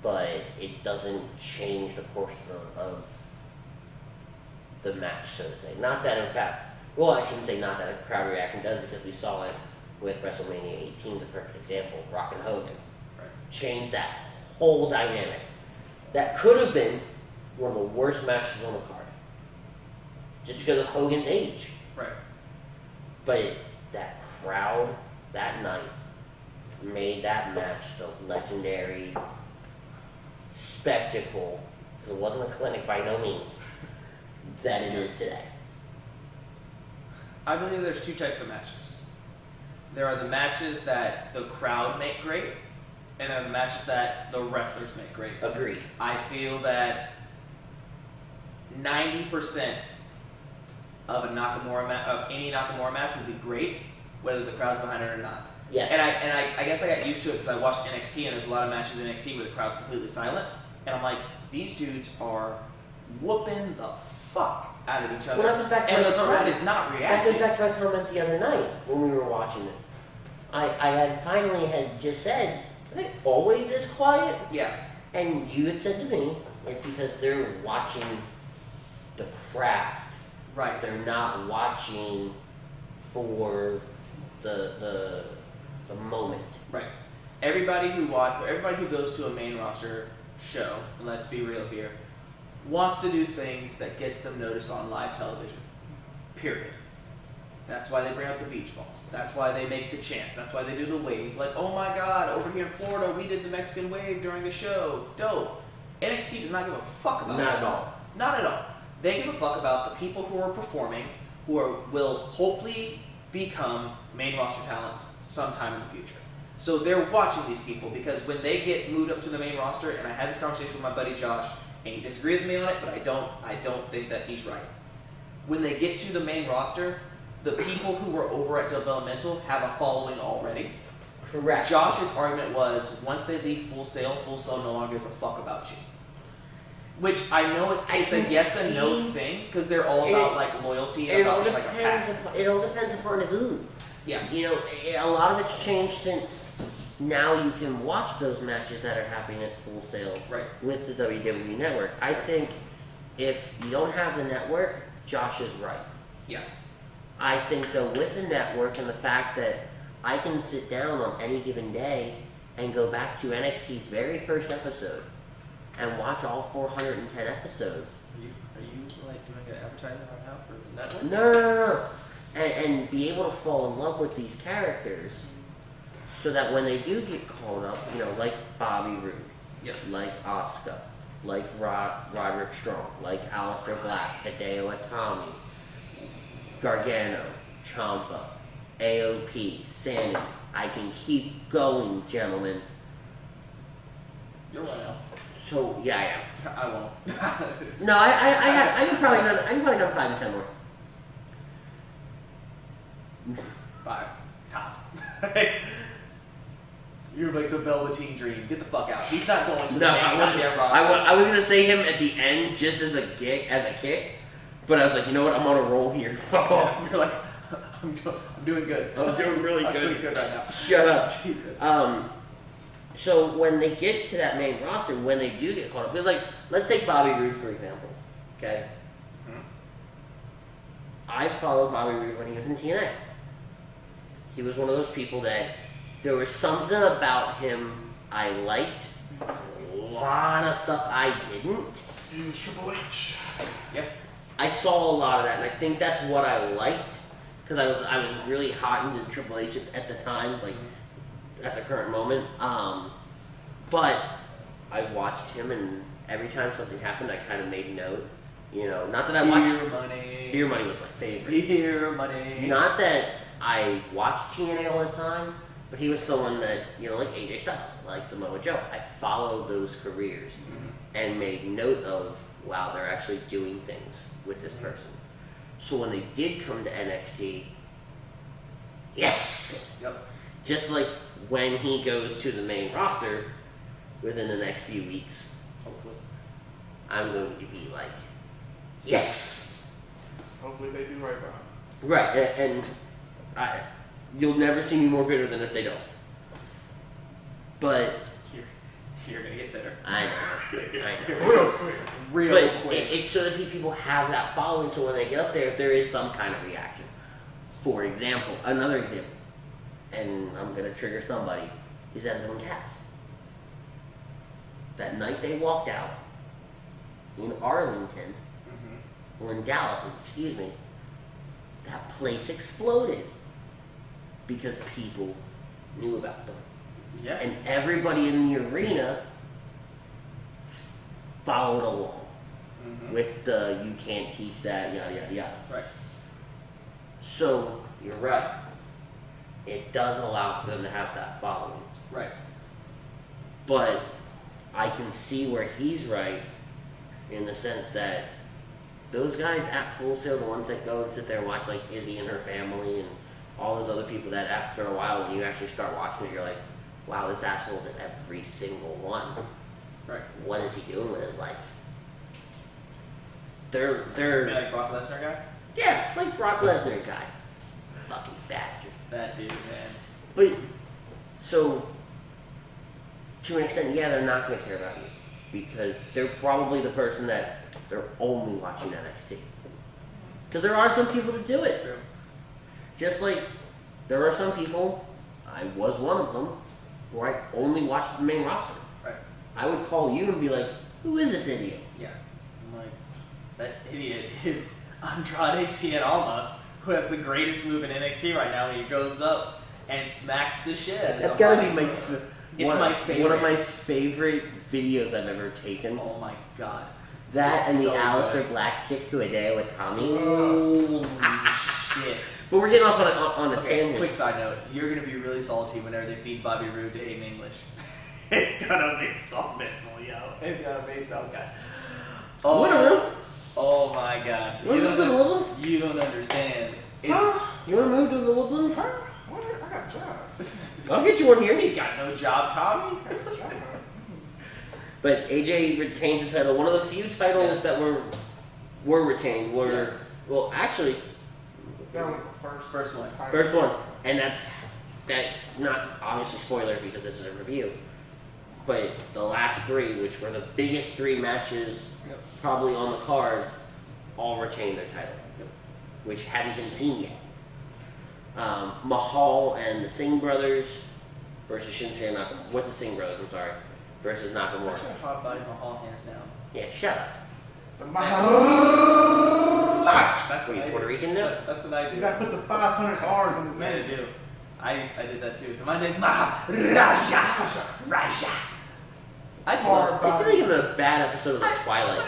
but it doesn't change the course of the match, so to say. Not that, in fact, well, I shouldn't say not that a crowd reaction does, because we saw it with WrestleMania 18, the perfect example, Rock and Hogan. Right. Changed that whole dynamic. That could have been one of the worst matches on the card, just because of Hogan's age. Right. But that crowd that night made that match the legendary spectacle, it wasn't a clinic by no means, that it is today. I believe there's two types of matches. There are the matches that the crowd make great, and there are the matches that the wrestlers make great. Agreed. I feel that 90% of any Nakamura match would be great, whether the crowd's behind it or not. Yes. And I guess I got used to it because I watched NXT, and there's a lot of matches in NXT where the crowd's completely silent, and I'm like, these dudes are whooping the fuck out of each other, Well, that goes back to and my the crowd comment. is not That reacting. goes back to my comment the other night when we were watching it. I had finally had just said, are they always this quiet? Yeah. And you had said to me, it's because they're watching the craft. Right. They're not watching for the moment. Right. Everybody who goes to a main roster show, and let's be real here, wants to do things that gets them noticed on live television. Period. That's why they bring out the beach balls. That's why they make the chant. That's why they do the wave. Like, oh my God, over here in Florida, we did the Mexican wave during the show. Dope. NXT does not give a fuck about that. Not at all. Not at all. They give a fuck about the people who are performing, will hopefully become main roster talents sometime in the future. So they're watching these people because when they get moved up to the main roster, and I had this conversation with my buddy Josh, and he disagrees with me on it, but I don't think that he's right. When they get to the main roster, the people who were over at developmental have a following already. Correct. Josh's argument was once they leave Full Sail no longer gives a fuck about you. Which I know it's a yes and no thing because they're all about like loyalty and about being like a pact. It all depends upon who. Yeah. You know, a lot of it's changed since now you can watch those matches that are happening at Full Sail Right. with the WWE Network. I think if you don't have the network, Josh is right. Yeah. I think though with the network and the fact that I can sit down on any given day and go back to NXT's very first episode and watch all 410 episodes. Are you like doing an advertisement right now for the network? No. And be able to fall in love with these characters so that when they do get called up, you know, like Bobby Roode, Yep. like Asuka, like Roderick Strong, like Aleister Black, Hideo Itami, Gargano, Ciampa, AOP, Sanity. I can keep going, gentlemen. You're right now. So yeah, I am. I won't. No, I can probably done 5 and 10 more. 5 tops. You're like the Velveteen Dream. Get the fuck out. He's not going to No, the main goddamn roster. I was gonna say him at the end just as a kick, but I was like, you know what? I'm on a roll here. Fuck off. You're like, I'm doing good. I'm doing really I'm good. doing good right now. Shut up. Jesus. So when they get to that main roster, when they do get caught up, because like, let's take Bobby Roode for example. Okay. Hmm. I followed Bobby Roode when he was in TNA. He was one of those people that there was something about him I liked. A lot of stuff I didn't. He was Triple H. Yeah. I saw a lot of that, and I think that's what I liked because I was really hot into Triple H at the time, like at the current moment. But I watched him, and every time something happened, I kind of made note. You know, not that I watched Beer Money was my favorite. Beer Money. Not that I watched TNA all the time, but he was someone that, you know, like AJ Styles, like Samoa Joe. I followed those careers and made note of, wow, they're actually doing things with this person. So when they did come to NXT, yes! Yep. Just like when he goes to the main roster within the next few weeks, Hopefully. I'm going to be like, yes! Hopefully they do right by him. Right, and you'll never see me more bitter than if they don't. But You're gonna get bitter. I know. Real quick. Real But quick. it's so that these people have that following, so when they get up there, if there is some kind of reaction. For example, another example, and I'm gonna trigger somebody, is Enzo and Cass. That night they walked out in Arlington, or in Dallas, excuse me, that place exploded because people knew about them. Yeah. And everybody in the arena followed along with the you can't teach that, yada yada yada. Right. So you're right. It does allow for them to have that following. Right. But I can see where he's right in the sense that those guys at Full Sail, the ones that go and sit there and watch like Izzy and her family and all those other people that after a while when you actually start watching it, you're like, wow, this asshole's at every single one. Right. What is he doing with his life? You They're mean like Brock Lesnar guy? yeah, like Brock Lesnar guy. Fucking bastard. That dude, man. But so to an extent, yeah, they're not gonna care about you. Because they're probably the person that they're only watching NXT. Because there are some people that do it. True. Just like there are some people, I was one of them, where I only watched the main roster. Right. I would call you and be like, who is this idiot? Yeah. I'm like, that idiot is Andrade Cien Almas, who has the greatest move in NXT right now when he goes up and smacks the shit out of That's somebody. gotta be It's one, my favorite. one of my favorite videos I've ever taken. Oh my god. That It's and the so Alistair good. Black kick to Hideo with Tommy. Holy shit. But we're getting off on a Okay, tangent. quick side note. You're gonna be really salty whenever they feed Bobby Roode to Aiden English. It's gonna be so mental, yo. It's gonna be so good. What? Oh my god. You wanna move to the Woodlands? You don't understand. It's, Huh? You wanna move to the Woodlands? Huh? What? I got a job. I'll get you one here. you ain't got no job, Tommy. I got a job. But AJ retains the title. One of the few titles Yes. that were retained were Yes. well, actually, That was the first. First one. title. first one, and that's not obviously spoiler because this is a review. But the last three, which were the biggest three matches Yep. probably on the card, all retained their title, which hadn't been seen yet. Mahal and the Singh brothers versus Shinsuke Nakamura. With the Singh brothers, I'm sorry, versus Nakamura. Watch that hot body Mahal hands down. Yeah, shut up. The That's What what are I you, do. Puerto Rican now? That's what I do. You gotta put the 500 R's in his Yeah, I name. do. I did that too. My name Maharaja. Raja. I do Hard like, I feel like I'm in a bad episode of the Twilight.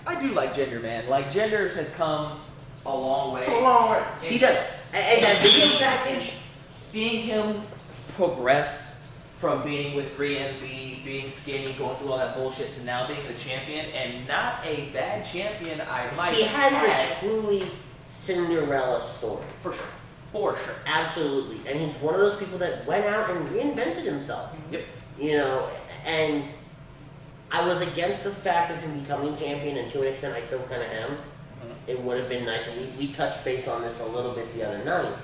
I do like Gender Man. Like Gender has come a long way. Come a long way. He does. And that video package. Seeing him progress from being with 3MB, being skinny, going through all that bullshit to now being the champion, and not a bad champion, I might He has add. a truly Cinderella story. For sure. For sure. Absolutely. And he's one of those people that went out and reinvented himself. Yep. You know, and I was against the fact of him becoming champion, and to an extent I still kind of am. It would have been nice, and we touched base on this a little bit the other night.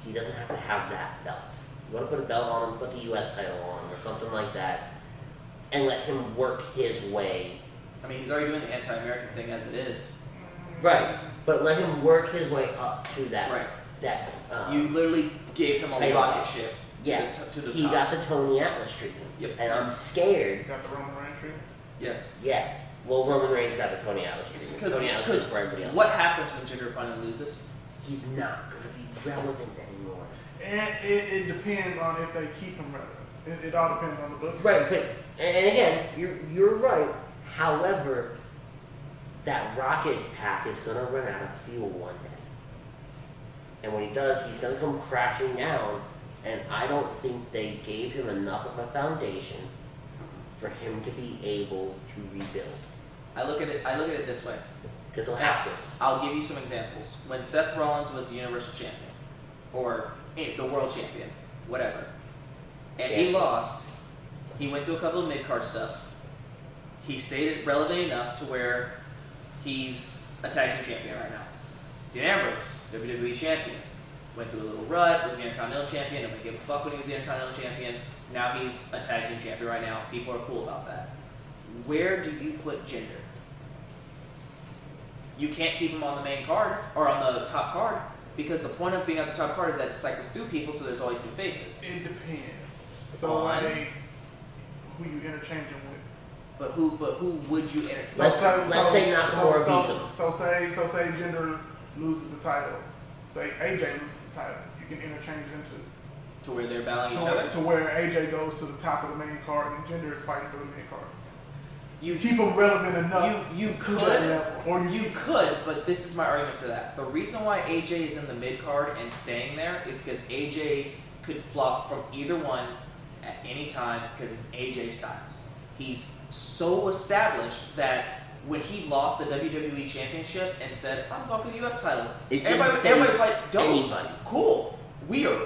He doesn't have to have that belt. You want to put a belt on him, put the U.S. title on him, or something like that, and let him work his way. I mean, he's already doing the anti-American thing as it is. Right, but let him work his way up to that. Right. That. You literally gave him a title rocket belt. ship Yeah, to the he top. got the Tony Atlas treatment. Yep. And I'm scared. You got the Roman Reigns treatment. Yes. Yeah. Well, Roman Reigns got the Tony Atlas treatment. Tony Atlas is for everybody else. What happens when Jinder finally loses? He's not going to be relevant anymore. And it depends on if they keep him relevant. It all depends on the book. Right, but and again, you're right. However, that rocket pack is going to run out of fuel one day. And when he does, he's going to come crashing down. And I don't think they gave him enough of a foundation for him to be able to rebuild. I look at it this way. Because he'll have to. I'll give you some examples. When Seth Rollins was the Universal Champion, or the World Champion, whatever, and he Champion. lost, he went through a couple of mid-card stuff. He stayed relevant enough to where he's a tag team champion right now. Dean Ambrose, WWE Champion, went through a little rut, was the Intercontinental Champion, nobody gave a fuck when he was the Intercontinental Champion. Now he's a tag team champion right now. People are cool about that. Where do you put Jinder? You can't keep him on the main card or on the top card because the point of being at the top card is that it cycles through people, so there's always new faces. It depends. So like, who you interchanging with? But who would you interchange? Let's say not Cora beats him. So say Jinder loses the title. Say AJ loses the title. You can interchange them To where they're battling each other? to where AJ goes to the top of the main card and Jinder is fighting for the main card. You Keep them relevant enough. You to could, that level. Or you could, but this is my argument to that. The reason why AJ is in the mid card and staying there is because AJ could flop from either one at any time because it's AJ Styles. He's so established that when he lost the WWE Championship and said, "I'm going for the US title," everybody's like, "Dope, anybody. Cool. We are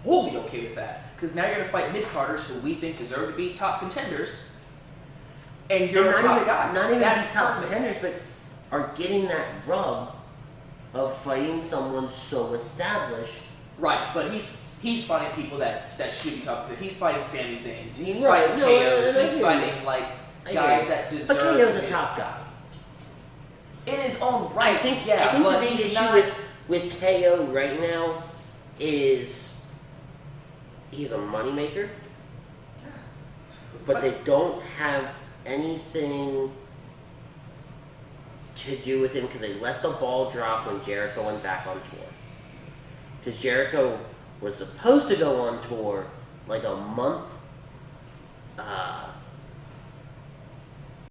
wholly okay with that because now you're gonna fight mid carders who we think deserve to be top contenders." And you're a top guy. Not even That's be top perfect. contenders, but are getting that rub of fighting someone so established. Right, but he's fighting people that should be top contenders. He's fighting Sami Zayn. He's Right, fighting no, KOs. I He's agree. fighting like I guys agree. that deserve. But KO's to a be- top guy. in his own right. I think yeah, the but big he's issue not. with KO right now is he's a moneymaker, but they don't have anything to do with him because they let the ball drop when Jericho went back on tour. Because Jericho was supposed to go on tour like a month